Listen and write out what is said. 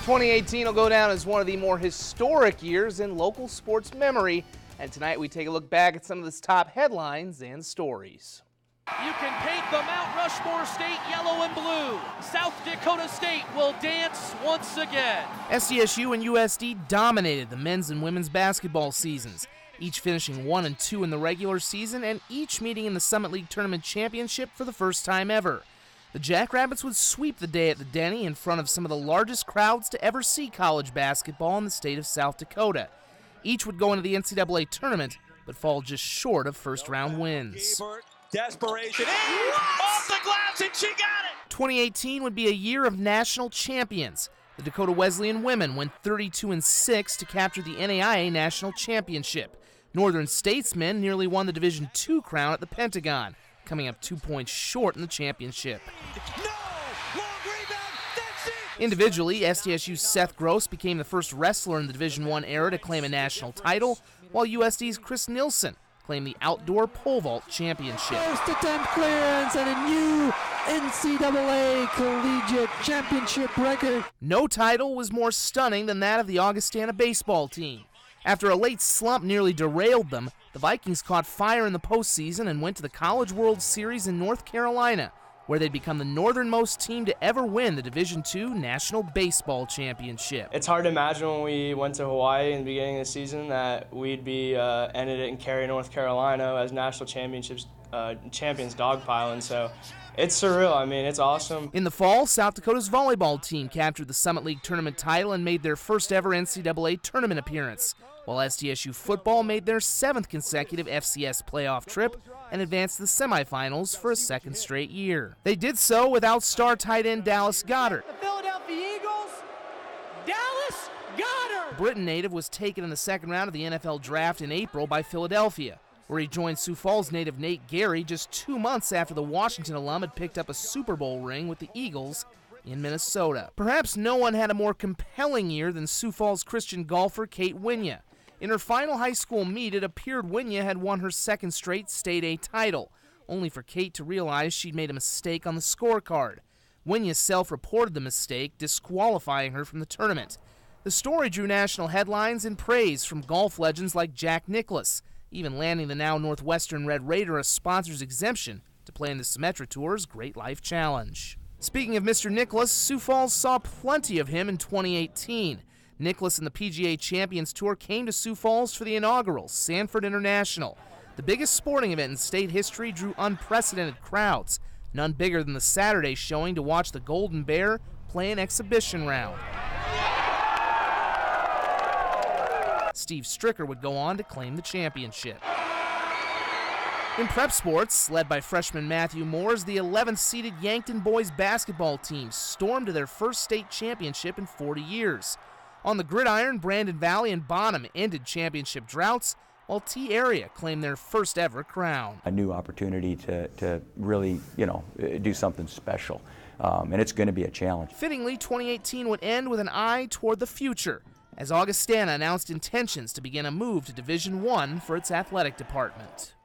2018 will go down as one of the more historic years in local sports memory, and tonight we take a look back at some of the top headlines and stories. You can paint the Mount Rushmore State yellow and blue. South Dakota State will dance once again. SDSU and USD dominated the men's and women's basketball seasons, each finishing 1 and 2 in the regular season and each meeting in the Summit League Tournament Championship for the first time ever. The Jackrabbits would sweep the day at the Denny in front of some of the largest crowds to ever see college basketball in the state of South Dakota. Each would go into the NCAA tournament, but fall just short of first-round wins. Desperation. Off the glass, and she got it! 2018 would be a year of national champions. The Dakota Wesleyan women went 32-6 to capture the NAIA National Championship. Northern Statesmen nearly won the Division II crown at the Pentagon, coming up 2 points short in the championship. No! Long rebound, that's it! Individually, SDSU's Seth Gross became the first wrestler in the Division I era to claim a national title, while USD's Chris Nilsson claimed the outdoor pole vault championship. First attempt clearance and a new NCAA collegiate championship record. No title was more stunning than that of the Augustana baseball team. After a late slump nearly derailed them, the Vikings caught fire in the postseason and went to the College World Series in North Carolina, where they'd become the northernmost team to ever win the Division II National Baseball Championship. It's hard to imagine when we went to Hawaii in the beginning of the season that we'd be ended it in Cary, North Carolina as national champions dogpiling. So it's surreal. I mean, it's awesome. In the fall, South Dakota's volleyball team captured the Summit League tournament title and made their first ever NCAA tournament appearance, while SDSU football made their 7th consecutive FCS playoff trip and advanced to the semifinals for a second straight year. They did so without star tight end Dallas Goddard. The Philadelphia Eagles, Dallas Goddard! Britain native was taken in the second round of the NFL draft in April by Philadelphia, where he joined Sioux Falls native Nate Gary just 2 months after the Washington alum had picked up a Super Bowl ring with the Eagles in Minnesota. Perhaps no one had a more compelling year than Sioux Falls Christian golfer Kate Winya. In her final high school meet, it appeared Winya had won her second straight State A title, only for Kate to realize she'd made a mistake on the scorecard. Winya self-reported the mistake, disqualifying her from the tournament. The story drew national headlines and praise from golf legends like Jack Nicklaus, even landing the now Northwestern Red Raider a sponsor's exemption to play in the Symetra Tour's Great Life Challenge. Speaking of Mr. Nicklaus, Sioux Falls saw plenty of him in 2018. Nicklaus and the PGA Champions Tour came to Sioux Falls for the inaugural Sanford International. The biggest sporting event in state history drew unprecedented crowds, none bigger than the Saturday showing to watch the Golden Bear play an exhibition round. Steve Stricker would go on to claim the championship. In prep sports, led by freshman Matthew Moores, the 11th-seeded Yankton boys basketball team stormed to their first state championship in 40 years. On the gridiron, Brandon Valley and Bonham ended championship droughts, while T-Area claimed their first ever crown. A new opportunity to really, do something special, and it's going to be a challenge. Fittingly, 2018 would end with an eye toward the future, as Augustana announced intentions to begin a move to Division I for its athletic department.